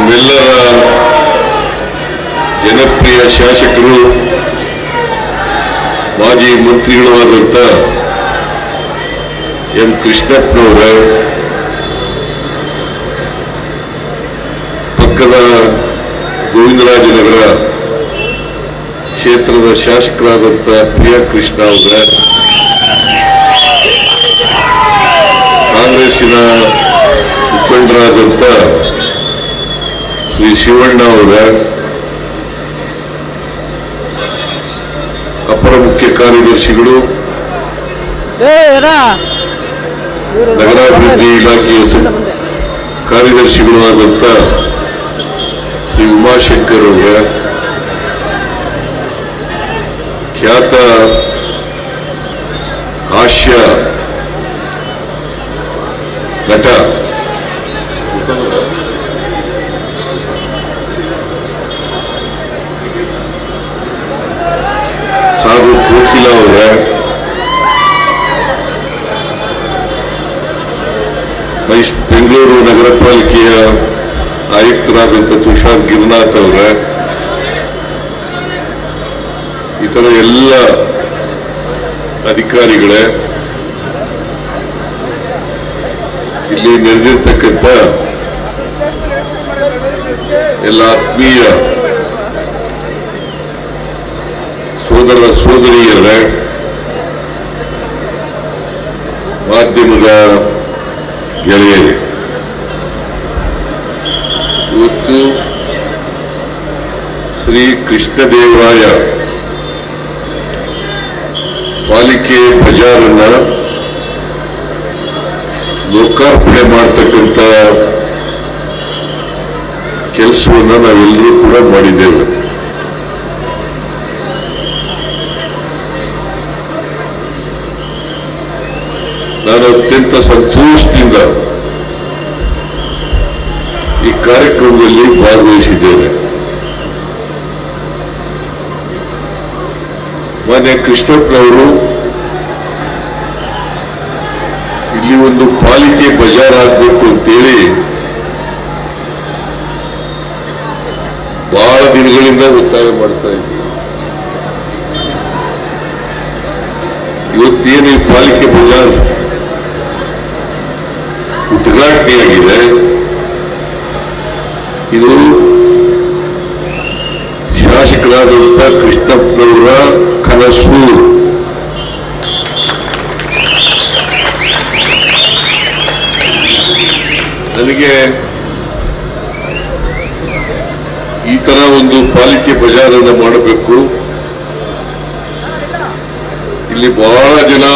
ನಮ್ಮೆಲ್ಲರ ಜನಪ್ರಿಯ ಶಾಸಕರು ಮಾಜಿ ಮಂತ್ರಿಗಳು ಆದಂತ ಎಂ ಕೃಷ್ಣಪ್ಪನವರ ಪಕ್ಕದ ಗೋವಿಂದರಾಜನಗರ ಕ್ಷೇತ್ರದ ಶಾಸಕರಾದಂಥ ಪ್ರಿಯಾ ಕೃಷ್ಣ ಅವರ, ಕಾಂಗ್ರೆಸ್ಸಿನ ಮುಖಂಡರಾದಂಥ ಶ್ರೀ ಶಿವಣ್ಣ ಅವರ, ಅಪರ ಮುಖ್ಯ ಕಾರ್ಯದರ್ಶಿಗಳು, ನಗರಾಭಿವೃದ್ಧಿ ಇಲಾಖೆಯ ಕಾರ್ಯದರ್ಶಿಗಳು ಆದಂಥ ಶ್ರೀ ಉಮಾಶಂಕರ್ ಅವರ, ಖ್ಯಾತ ಹಾಸ್ಯ ನಟ ಸಾಧು ಕೋಕಿಲ ಅವರ, ಬೆಂಗಳೂರು ನಗರ ಪಾಲಿಕೆಯ ಆಯುಕ್ತರಾದಂಥ ತುಷಾರ್ ಗಿರಿನಾಥ್ ಅವರ, ಇತರ ಎಲ್ಲ ಅಧಿಕಾರಿಗಳೇ, ಇಲ್ಲಿ ನೆರೆದಿರ್ತಕ್ಕಂಥ ಎಲ್ಲ ಆತ್ಮೀಯ ಸೋದರ ಸೋದರಿಯರೇ, ಮಾಧ್ಯಮದ ಗೆಳೆಯರೇ, ಇವತ್ತು ಶ್ರೀ ಕೃಷ್ಣದೇವರಾಯ ಪಾಲಿಕೆ ಬಜಾರನ್ನ ಲೋಕಾರ್ಪಣೆ ಮಾಡತಕ್ಕಂಥ ಕೆಲಸವನ್ನು ನಾವೆಲ್ಲರೂ ಕೂಡ ಮಾಡಿದ್ದೇವೆ. ನಾನು ಅತ್ಯಂತ ಸಂತೋಷದಿಂದ ಈ ಕಾರ್ಯಕ್ರಮದಲ್ಲಿ ಭಾಗವಹಿಸಿದ್ದೇನೆ. ಮಾನ್ಯ ಕೃಷ್ಣಪ್ಪನವರು ಇಲ್ಲಿ ಒಂದು ಪಾಲಿಕೆ ಬಜಾರ್ ಆಗಬೇಕು ಅಂತೇಳಿ ಬಹಳ ದಿನಗಳಿಂದ ಒತ್ತಾಯ ಮಾಡ್ತಾ ಇದ್ದೀವಿ. ಇವತ್ತೇನು ಈ ಪಾಲಿಕೆ ಬಜಾರ್ ಉದ್ಘಾಟನೆಯಾಗಿದೆ, ಇದು ಶಾಸಕರಾದಂಥ ಕೃಷ್ಣಪ್ಪನವರ ಕನಸು. ನನಗೆ ಈ ತರ ಒಂದು ಪಾಲಿಕೆ ಬಜಾರನ್ನು ಮಾಡಬೇಕು, ಇಲ್ಲಿ ಬಹಳ ಜನ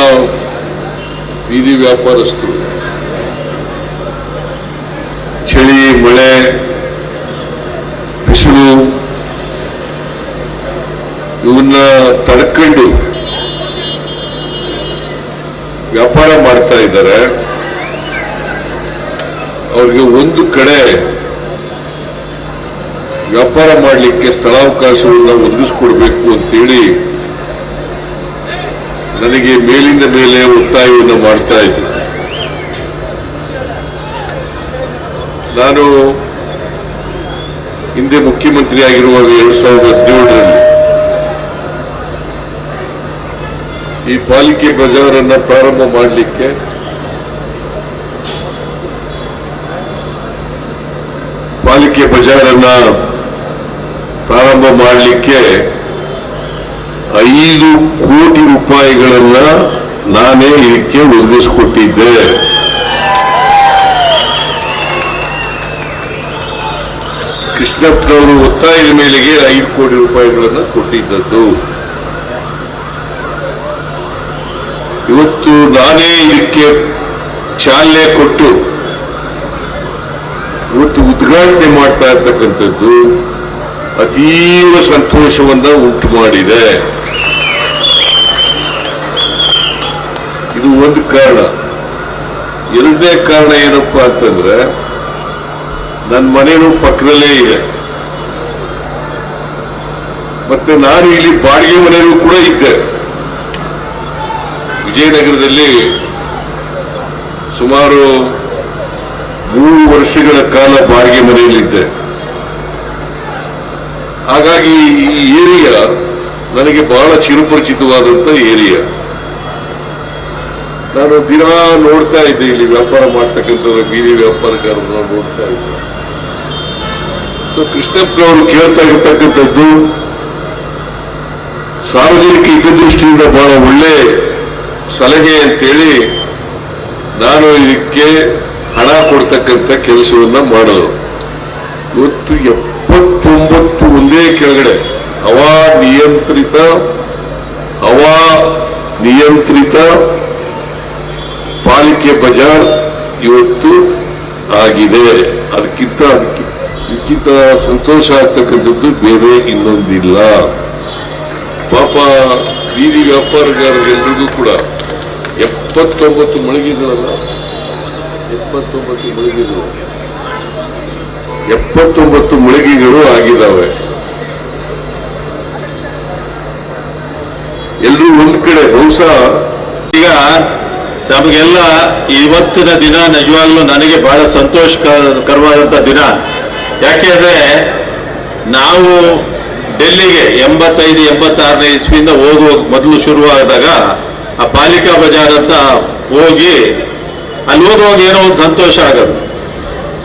ಬೀದಿ ವ್ಯಾಪಾರಸ್ಥರು ಚಳಿ, ಮಳೆ, ಬಿಸಿಲು ಇವನ್ನ ತಡ್ಕೊಂಡು ವ್ಯಾಪಾರ ಮಾಡ್ತಾ ಇದ್ದಾರೆ. ಅವ್ರಿಗೆ ಒಂದು ಕಡೆ ವ್ಯಾಪಾರ ಮಾಡಲಿಕ್ಕೆ ಸ್ಥಳಾವಕಾಶವನ್ನು ಒದಗಿಸ್ಕೊಡ್ಬೇಕು ಅಂತೇಳಿ ನನಗೆ ಮೇಲಿಂದ ಮೇಲೆ ಒತ್ತಾಯವನ್ನು ಮಾಡ್ತಾ ಇದ್ದೆ. ನಾನು ಹಿಂದೆ ಮುಖ್ಯಮಂತ್ರಿ ಆಗಿರುವಾಗ 2017ರಲ್ಲಿ ಈ ಪಾಲಿಕೆ ಬಜಾರನ್ನ ಪ್ರಾರಂಭ ಮಾಡಲಿಕ್ಕೆ ಪಾಲಿಕೆ ಬಜಾರನ್ನ ಪ್ರಾರಂಭ ಮಾಡಲಿಕ್ಕೆ 5 ಕೋಟಿ ರೂಪಾಯಿಗಳನ್ನ ನಾನೇ ಇದಕ್ಕೆ ಒದಗಿಸಿಕೊಟ್ಟಿದ್ದೆ. ಕೃಷ್ಣಪ್ಪನವರು ಒತ್ತಾಯದ ಮೇಲೆಗೆ 5 ಕೋಟಿ ರೂಪಾಯಿಗಳನ್ನ ಕೊಟ್ಟಿದ್ದದ್ದು. ಇವತ್ತು ನಾನೇ ಇದಕ್ಕೆ ಚಾಲನೆ ಕೊಟ್ಟು ಇವತ್ತು ಉದ್ಘಾಟನೆ ಮಾಡ್ತಾ ಇರ್ತಕ್ಕಂಥದ್ದು ಅತೀವ ಸಂತೋಷವನ್ನ ಉಂಟು ಮಾಡಿದೆ. ಇದು ಒಂದು ಕಾರಣ. ಎರಡನೇ ಕಾರಣ ಏನಪ್ಪಾ ಅಂತಂದ್ರೆ, ನನ್ನ ಮನೇನು ಪಕ್ಕದಲ್ಲೇ ಇದೆ, ಮತ್ತೆ ನಾನು ಇಲ್ಲಿ ಬಾಡಿಗೆ ಮನೆಯಲ್ಲೂ ಕೂಡ ಇದ್ದೆ. ವಿಜಯನಗರದಲ್ಲಿ ಸುಮಾರು 3 ವರ್ಷಗಳ ಕಾಲ ಬಾಡಿಗೆ ಮನೆಯಲ್ಲಿದ್ದೆ. ಹಾಗಾಗಿ ಈ ಏರಿಯಾ ನನಗೆ ಬಹಳ ಚಿರಪರಿಚಿತವಾದಂತ ಏರಿಯಾ. ನಾನು ದಿನ ನೋಡ್ತಾ ಇದ್ದೆ, ಇಲ್ಲಿ ವ್ಯಾಪಾರ ಮಾಡ್ತಕ್ಕಂಥ ಬೀದಿ ವ್ಯಾಪಾರಗಾರರನ್ನ ನೋಡ್ತಾ ಇದ್ದೆ. ಸೊ ಕೃಷ್ಣಪ್ಪನವರು ಕೇಳ್ತಾ ಇರ್ತಕ್ಕಂಥದ್ದು ಸಾರ್ವಜನಿಕ ಹಿತದೃಷ್ಟಿಯಿಂದ ಬಹಳ ಒಳ್ಳೆ ಸಲಹೆ ಅಂತೇಳಿ ನಾನು ಇದಕ್ಕೆ ಹಣ ಕೊಡ್ತಕ್ಕಂಥ ಕೆಲಸವನ್ನ ಮಾಡೋದು. ಇವತ್ತು 79 ಒಂದೇ ಕೆಳಗಡೆ ನಿಯಂತ್ರಿತ ಪಾಲಿಕೆ ಬಜಾರ್ ಇವತ್ತು ಆಗಿದೆ. ಅದಕ್ಕಿಂತ ಸಂತೋಷ ಆಗ್ತಕ್ಕಂಥದ್ದು ಬೇರೆ ಇನ್ನೊಂದಿಲ್ಲ. ಪಾಪ ಬೀದಿ ವ್ಯಾಪಾರಗಾರರೆಲ್ಲರಿಗೂ ಕೂಡ 79 ಮಳಿಗೆಗಳಲ್ಲ, 79 ಮಳಿಗೆಗಳು ಆಗಿದ್ದಾವೆ. ಎಲ್ಲರೂ ಒಂದ್ ಕಡೆ ಬಹುಶಃ ಈಗ ನಮಗೆಲ್ಲ ಇವತ್ತಿನ ದಿನ ನಿಜವಾಗ್ಲೂ ನನಗೆ ಬಹಳ ಸಂತೋಷಕರವಾದಂತ ದಿನ. ಯಾಕೆಂದ್ರೆ ನಾವು ಡೆಲ್ಲಿಗೆ 85-86ನೇ ಇಸ್ವಿಯಿಂದ ಹೋಗುವ ಮೊದಲು ಶುರುವಾದಾಗ ಆ ಪಾಲಿಕಾ ಬಜಾರ್ ಅಂತ ಹೋಗಿ ಅಲ್ಲಿ ಹೋಗುವಾಗ ಏನೋ ಒಂದು ಸಂತೋಷ ಆಗೋದು.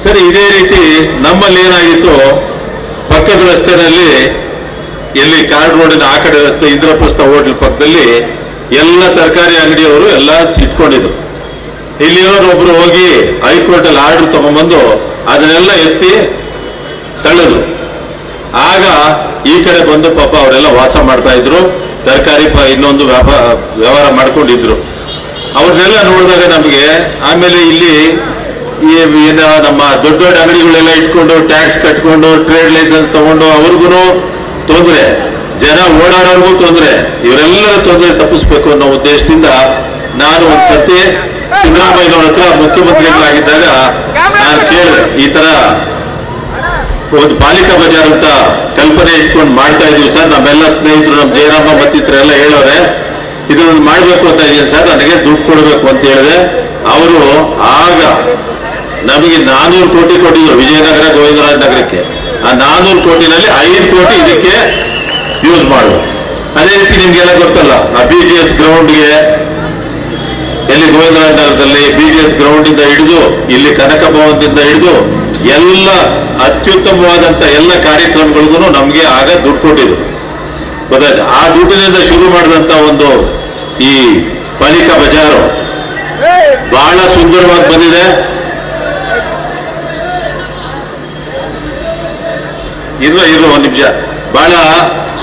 ಸರಿ, ಇದೇ ರೀತಿ ನಮ್ಮಲ್ಲಿ ಏನಾಗಿತ್ತು, ಪಕ್ಕದ ರಸ್ತೆನಲ್ಲಿ ಎಲ್ಲಿ ಕಾರ್ಡ್ ರೋಡಿನ ಆ ಕಡೆ ರಸ್ತೆ ಇಂದ್ರಪ್ರಸ್ಥ ಹೋಟೆಲ್ ಪಕ್ಕದಲ್ಲಿ ಎಲ್ಲ ತರಕಾರಿ ಅಂಗಡಿಯವರು ಎಲ್ಲ ಇಟ್ಕೊಂಡಿದ್ರು. ಇಲ್ಲಿರೋರೊಬ್ರು ಹೋಗಿ ಹೈಕೋರ್ಟ್ ಅಲ್ಲಿ ಆರ್ಡರ್ ತಗೊಂಡ್ಬಂದು ಅದನ್ನೆಲ್ಲ ಎತ್ತಿ ತಳ್ಳಿದ್ರು. ಆಗ ಈ ಕಡೆ ಬಂದು ಪಾಪ ಅವರೆಲ್ಲ ವಾಸ ಮಾಡ್ತಾ ಇದ್ರು, ತರಕಾರಿ ಇನ್ನೊಂದು ವ್ಯವಹಾರ ಮಾಡ್ಕೊಂಡಿದ್ರು. ಅವ್ರನ್ನೆಲ್ಲ ನೋಡಿದಾಗ ನಮಗೆ ಆಮೇಲೆ ಇಲ್ಲಿ ನಮ್ಮ ದೊಡ್ಡ ದೊಡ್ಡ ಅಂಗಡಿಗಳೆಲ್ಲ ಇಟ್ಕೊಂಡು ಟ್ಯಾಕ್ಸ್ ಕಟ್ಕೊಂಡು ಟ್ರೇಡ್ ಲೈಸೆನ್ಸ್ ತಗೊಂಡು ಅವ್ರಿಗೂ ತೊಂದರೆ, ಜನ ಓಡಾಡೋರ್ಗೂ ತೊಂದರೆ, ಇವರೆಲ್ಲರ ತೊಂದರೆ ತಪ್ಪಿಸ್ಬೇಕು ಅನ್ನೋ ಉದ್ದೇಶದಿಂದ ನಾನು ಒಂದ್ಸತಿ ಸಿದ್ದರಾಮಯ್ಯನವ್ರ ಹತ್ರ ಮುಖ್ಯಮಂತ್ರಿಗಳಾಗಿದ್ದಾಗ ನಾನು ಕೇಳಿದೆ, ಈ ತರ ಒಂದು ಪಾಲಿಕಾ ಬಜಾರ್ ಅಂತ ಕಲ್ಪನೆ ಇಟ್ಕೊಂಡು ಮಾಡ್ತಾ ಇದೀವಿ ಸರ್, ನಮ್ಮೆಲ್ಲ ಸ್ನೇಹಿತರು, ನಮ್ಮ ಜಯರಾಮ ಮತ್ತಿತರೆಲ್ಲ ಹೇಳೋರೆ, ಇದನ್ನು ಮಾಡ್ಬೇಕು ಅಂತ ಇದೀನಿ ಸರ್, ನನಗೆ ದುಡ್ಡು ಕೊಡಬೇಕು ಅಂತ ಹೇಳಿದೆ. ಅವರು ಆಗ ನಮಗೆ 400 ಕೋಟಿ ಕೊಟ್ಟಿದ್ರು ವಿಜಯನಗರ ಗೋವಿಂದರಾಜ ನಗರಕ್ಕೆ. ಆ 400 ಕೋಟಿನಲ್ಲಿ 5 ಕೋಟಿ ಇದಕ್ಕೆ ಯೂಸ್ ಮಾಡೋದು. ಅದೇ ರೀತಿ ನಿಮ್ಗೆಲ್ಲ ಗೊತ್ತಲ್ಲ, ಆ BGS ಗ್ರೌಂಡ್ಗೆ ಎಲ್ಲಿ ಗೋವಿಂದರಾಜ ನಗರದಲ್ಲಿ BGS ಗ್ರೌಂಡ್ ಇಂದ ಹಿಡಿದು ಇಲ್ಲಿ ಕನಕ ಭವನದಿಂದ ಹಿಡಿದು ಎಲ್ಲ ಅತ್ಯುತ್ತಮವಾದಂತ ಎಲ್ಲ ಕಾರ್ಯಕ್ರಮಗಳಿಗೂ ನಮ್ಗೆ ಆಗ ದುಡ್ಡು ಕೊಟ್ಟಿದ್ರು, ಗೊತ್ತಾಯ್ತು. ಆ ದುಡ್ಡಿನಿಂದ ಶುರು ಮಾಡಿದಂತ ಒಂದು ಈ ಪಾಲಿಕಾ ಬಜಾರು ಬಹಳ ಸುಂದರವಾಗಿ ಬಂದಿದೆ. ಇರು ಒಂದು ನಿಮಿಷ. ಬಹಳ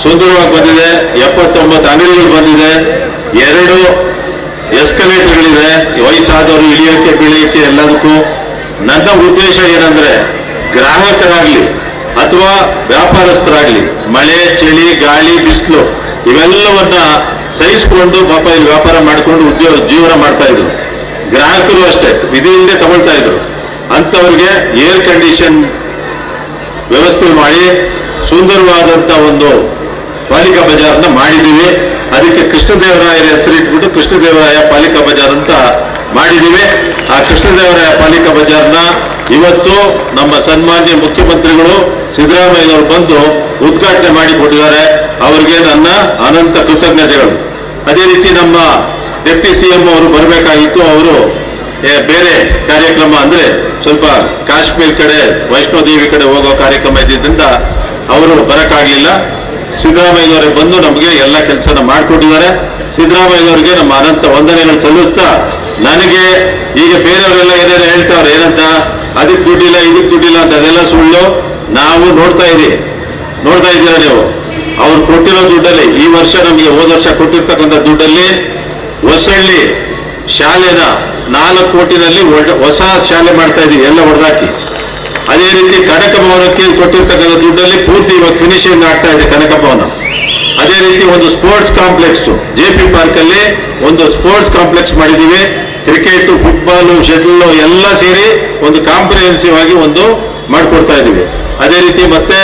ಸುಂದರವಾಗಿ ಬಂದಿದೆ. 79 ಅಂಗಡಿಗಳು ಬಂದಿದೆ, 2 ಎಸ್ಕಲೇಟರ್ಗಳಿದೆ, ವಯಸ್ಸಾದವರು ಇಳಿಯೋಕೆ ಬೀಳಿಯೋಕೆ ಎಲ್ಲದಕ್ಕೂ. ನನ್ನ ಉದ್ದೇಶ ಏನಂದ್ರೆ, ಗ್ರಾಹಕರಾಗ್ಲಿ ಅಥವಾ ವ್ಯಾಪಾರಸ್ಥರಾಗ್ಲಿ ಮಳೆ, ಚಳಿ, ಗಾಳಿ, ಬಿಸಿಲು ಇವೆಲ್ಲವನ್ನ ಸಹಿಸಿಕೊಂಡು ಪಾಪ ಇಲ್ಲಿ ವ್ಯಾಪಾರ ಮಾಡಿಕೊಂಡು ಜೀವನ ಮಾಡ್ತಾ ಇದ್ರು. ಗ್ರಾಹಕರು ಅಷ್ಟೇ ವಿಧಿಯಿಂದ ತಗೊಳ್ತಾ ಇದ್ರು. ಅಂತವ್ರಿಗೆ ಏರ್ ಕಂಡೀಷನ್ ವ್ಯವಸ್ಥೆ ಮಾಡಿ ಸುಂದರವಾದಂತ ಒಂದು ಪಾಲಿಕಾ ಬಜಾರ್ನ ಮಾಡಿದ್ದೀವಿ. ಅದಕ್ಕೆ ಕೃಷ್ಣದೇವರಾಯರ ಹೆಸರಿಟ್ಬಿಟ್ಟು ಕೃಷ್ಣದೇವರಾಯ ಪಾಲಿಕಾ ಬಜಾರ್ ಅಂತ ಮಾಡಿದ್ದೀವಿ. ಆ ಕೃಷ್ಣದೇವರಾಯ ಪಾಲಿಕಾ ಬಜಾರ್ನ ಇವತ್ತು ನಮ್ಮ ಸನ್ಮಾನ್ಯ ಮುಖ್ಯಮಂತ್ರಿಗಳು ಸಿದ್ದರಾಮಯ್ಯನವರು ಬಂದು ಉದ್ಘಾಟನೆ ಮಾಡಿಕೊಟ್ಟಿದ್ದಾರೆ. ಅವರಿಗೆ ನನ್ನ ಅನಂತ ಕೃತಜ್ಞತೆಗಳು. ಅದೇ ರೀತಿ ನಮ್ಮ ಡೆಪ್ಟಿ CM ಅವರು ಬರಬೇಕಾಗಿತ್ತು. ಅವರು ಬೇರೆ ಕಾರ್ಯಕ್ರಮ ಅಂದ್ರೆ ಸ್ವಲ್ಪ ಕಾಶ್ಮೀರ್ ಕಡೆ ವೈಷ್ಣೋದೇವಿ ಕಡೆ ಹೋಗೋ ಕಾರ್ಯಕ್ರಮ ಇದ್ದಿದ್ದರಿಂದ ಅವರು ಬರಕ್ಕಾಗ್ಲಿಲ್ಲ. ಸಿದ್ದರಾಮಯ್ಯನವರೇ ಬಂದು ನಮಗೆ ಎಲ್ಲ ಕೆಲಸನ ಮಾಡಿಕೊಟ್ಟಿದ್ದಾರೆ. ಸಿದ್ದರಾಮಯ್ಯನವರಿಗೆ ನಮ್ಮ ಅನಂತ ವಂದನೆಗಳು ಸಲ್ಲಿಸ್ತಾ, ನನಗೆ ಈಗ ಬೇರೆಯವರೆಲ್ಲ ಏನೇನು ಹೇಳ್ತಾವ್ರೆ, ಏನಂತ ಅದಕ್ಕೆ ದುಡ್ಡಿಲ್ಲ ಇದಕ್ಕೆ ದುಡ್ಡಿಲ್ಲ ಅಂತ, ಅದೆಲ್ಲ ಸುಳ್ಳು. ನಾವು ನೋಡ್ತಾ ಇದ್ದೀರಾ ನೀವು. ಅವ್ರು ಕೊಟ್ಟಿರೋ ದುಡ್ಡಲ್ಲಿ ಈ ವರ್ಷ ನಮಗೆ ಹೋದ ವರ್ಷ ಕೊಟ್ಟಿರ್ತಕ್ಕಂಥ ದುಡ್ಡಲ್ಲಿ ಹೊಸಳ್ಳಿ ಶಾಲೆನ 4 ಕೋಟಿನಲ್ಲಿ ಹೊಸ ಶಾಲೆ ಮಾಡ್ತಾ ಇದೀವಿ, ಎಲ್ಲ ಹೊಡೆದಾಕಿ. ಅದೇ ರೀತಿ ಕನಕ ಭವನಕ್ಕೆ ಕೊಟ್ಟಿರ್ತಕ್ಕಂಥ ದುಡ್ಡಲ್ಲಿ ಪೂರ್ತಿ ಇವಾಗ ಫಿನಿಶಿಂಗ್ ಆಗ್ತಾ ಇದೆ ಕನಕ ಭವನ. ಅದೇ ರೀತಿ ಒಂದು ಸ್ಪೋರ್ಟ್ಸ್ ಕಾಂಪ್ಲೆಕ್ಸ್ JP ಪಾರ್ಕ್ ಅಲ್ಲಿ ಒಂದು ಸ್ಪೋರ್ಟ್ಸ್ ಕಾಂಪ್ಲೆಕ್ಸ್ ಮಾಡಿದೀವಿ. ಕ್ರಿಕೆಟ್, ಫುಟ್ಬಾಲ್, ಶಟಲ್ ಎಲ್ಲ ಸೇರಿ ಒಂದು ಕಾಂಪ್ರಿಹೆನ್ಸಿವ್ ಆಗಿ ಒಂದು ಮಾಡ್ಕೊಡ್ತಾ ಇದೀವಿ. ಅದೇ ರೀತಿ ಮತ್ತೆ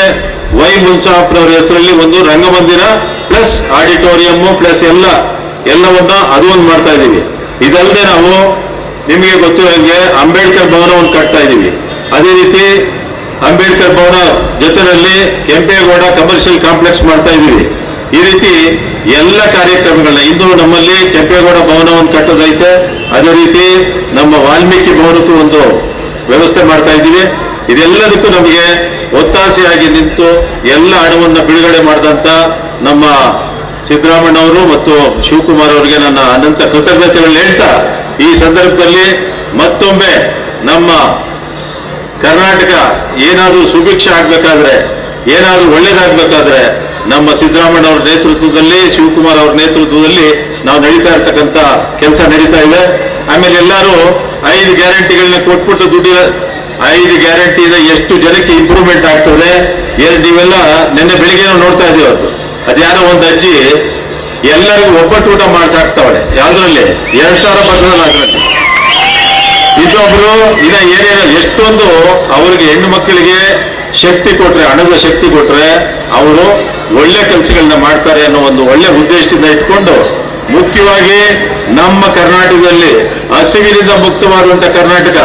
ವೈ ಮುನ್ಸಾಫ್ರವರ ಹೆಸರಲ್ಲಿ ಒಂದು ರಂಗಮಂದಿರ ಪ್ಲಸ್ ಆಡಿಟೋರಿಯಂ ಪ್ಲಸ್ ಎಲ್ಲವನ್ನ ಅದು ಒಂದು ಮಾಡ್ತಾ ಇದೀವಿ. ಇದಲ್ಲದೆ ನಾವು ನಿಮಗೆ ಗೊತ್ತಿರೋಂಗೆ ಅಂಬೇಡ್ಕರ್ ಭವನ ಒಂದು ಕಟ್ತಾ ಇದೀವಿ. ಅದೇ ರೀತಿ ಅಂಬೇಡ್ಕರ್ ಭವನ ಜೊತೆಯಲ್ಲಿ ಕೆಂಪೇಗೌಡ ಕಮರ್ಷಿಯಲ್ ಕಾಂಪ್ಲೆಕ್ಸ್ ಮಾಡ್ತಾ ಇದೀವಿ. ಈ ರೀತಿ ಎಲ್ಲ ಕಾರ್ಯಕ್ರಮಗಳನ್ನ ಇಂದು ನಮ್ಮಲ್ಲಿ ಕೆಂಪೇಗೌಡ ಭವನವನ್ನು ಕಟ್ಟೋದೈತೆ, ಅದೇ ರೀತಿ ನಮ್ಮ ವಾಲ್ಮೀಕಿ ಭವನಕ್ಕೂ ಒಂದು ವ್ಯವಸ್ಥೆ ಮಾಡ್ತಾ ಇದ್ದೀವಿ. ಇದೆಲ್ಲದಕ್ಕೂ ನಮಗೆ ಒತ್ತಾಸೆಯಾಗಿ ನಿಂತು ಎಲ್ಲ ಹಣವನ್ನು ಬಿಡುಗಡೆ ಮಾಡಿದಂತ ನಮ್ಮ ಸಿದ್ದರಾಮಣ್ಣವರು ಮತ್ತು ಶಿವಕುಮಾರ್ ಅವರಿಗೆ ನನ್ನ ಅನಂತ ಕೃತಜ್ಞತೆಗಳನ್ನ ಹೇಳ್ತಾ, ಈ ಸಂದರ್ಭದಲ್ಲಿ ಮತ್ತೊಮ್ಮೆ ನಮ್ಮ ಕರ್ನಾಟಕ ಏನಾದರೂ ಸುಭಿಕ್ಷ ಆಗ್ಬೇಕಾದ್ರೆ, ಏನಾದರೂ ಒಳ್ಳೇದಾಗಬೇಕಾದ್ರೆ ನಮ್ಮ ಸಿದ್ದರಾಮಣ್ಣ ಅವರ ನೇತೃತ್ವದಲ್ಲಿ, ಶಿವಕುಮಾರ್ ಅವರ ನೇತೃತ್ವದಲ್ಲಿ ನಾವು ನಡೀತಾ ಇರ್ತಕ್ಕಂಥ ಕೆಲಸ ನಡೀತಾ ಇದೆ. ಆಮೇಲೆ ಎಲ್ಲರೂ 5 ಗ್ಯಾರಂಟಿಗಳನ್ನ ಕೊಟ್ಬಿಟ್ಟು ದುಡ್ಡು 5 ಗ್ಯಾರಂಟಿಯಿಂದ ಎಷ್ಟು ಜನಕ್ಕೆ ಇಂಪ್ರೂವ್ಮೆಂಟ್ ಆಗ್ತದೆ ನೀವೆಲ್ಲ ನಿನ್ನೆ ಬೆಳಿಗ್ಗೆ ನಾವು ನೋಡ್ತಾ ಇದೀವಿ. ಅದ್ಯಾರೋ ಒಂದು ಅಜ್ಜಿ ಎಲ್ಲರಿಗೂ ಒಬ್ಬಟ್ಟು ಊಟ ಮಾಡ್ಸಾಕ್ತಾವಳೆ, ಯಾವ್ದ್ರಲ್ಲಿ 2000 ಬರ್ತದಲ್ಲ ಅದರಲ್ಲಿ. ಇನ್ನೊಬ್ರು ಇನ್ನ ಏನೇನೋ ಎಷ್ಟೊಂದು ಅವರಿಗೆ ಹೆಣ್ಣು ಮಕ್ಕಳಿಗೆ ಶಕ್ತಿ ಕೊಟ್ರೆ, ಹಣದ ಶಕ್ತಿ ಕೊಟ್ರೆ ಅವರು ಒಳ್ಳೆ ಕೆಲಸಗಳನ್ನ ಮಾಡ್ತಾರೆ ಅನ್ನೋ ಒಂದು ಒಳ್ಳೆ ಉದ್ದೇಶದಿಂದ ಇಟ್ಕೊಂಡು, ಮುಖ್ಯವಾಗಿ ನಮ್ಮ ಕರ್ನಾಟಕದಲ್ಲಿ ಹಸಿವಿನಿಂದ ಮುಕ್ತವಾದಂತ ಕರ್ನಾಟಕ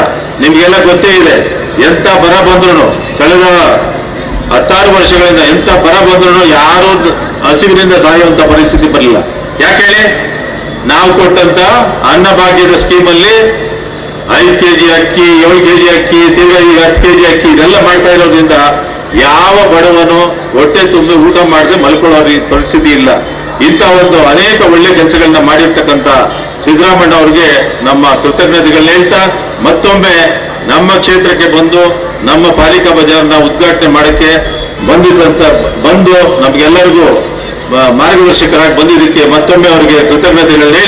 ನಿಮ್ಗೆಲ್ಲ ಗೊತ್ತೇ ಇದೆ. ಎಂತ ಬರ ಬಂದ್ರು ಕಳೆದ 16 ವರ್ಷಗಳಿಂದ ಎಂತ ಬರ ಬಂದ್ರು ಯಾರು ಹಸಿವಿನಿಂದ ಸಾಯುವಂತ ಪರಿಸ್ಥಿತಿ ಬರಲಿಲ್ಲ. ಯಾಕೆ ಹೇಳಿ? ನಾವು ಕೊಟ್ಟಂತ ಅನ್ನಭಾಗ್ಯದ ಸ್ಕೀಮಲ್ಲಿ 5 kg ಅಕ್ಕಿ, 7 kg ಅಕ್ಕಿ, ತಿರ್ಗಾ ಈಗ 10 kg ಅಕ್ಕಿ ಇದೆಲ್ಲ ಮಾಡ್ತಾ ಇರೋದ್ರಿಂದ ಯಾವ ಬಡವನು ಹೊಟ್ಟೆ ತುಂಬಿ ಊಟ ಮಾಡದೆ ಮಲ್ಕೊಳ್ಳೋ ಪರಿಸ್ಥಿತಿ ಇಲ್ಲ. ಇಂಥ ಒಂದು ಅನೇಕ ಒಳ್ಳೆ ಕೆಲಸಗಳನ್ನ ಮಾಡಿರ್ತಕ್ಕಂಥ ಸಿದ್ದರಾಮಣ್ಣ ಅವರಿಗೆ ನಮ್ಮ ಕೃತಜ್ಞತೆಗಳನ್ನ ಹೇಳ್ತಾ, ಮತ್ತೊಮ್ಮೆ ನಮ್ಮ ಕ್ಷೇತ್ರಕ್ಕೆ ಬಂದು ನಮ್ಮ ಪಾಲಿಕಾ ಬಜಾರ್ನ ಉದ್ಘಾಟನೆ ಮಾಡಕ್ಕೆ ಬಂದು ನಮ್ಗೆಲ್ಲರಿಗೂ ಮಾರ್ಗದರ್ಶಕರಾಗಿ ಬಂದಿದ್ದಕ್ಕೆ ಮತ್ತೊಮ್ಮೆ ಅವರಿಗೆ ಕೃತಜ್ಞತೆಗಳನ್ನ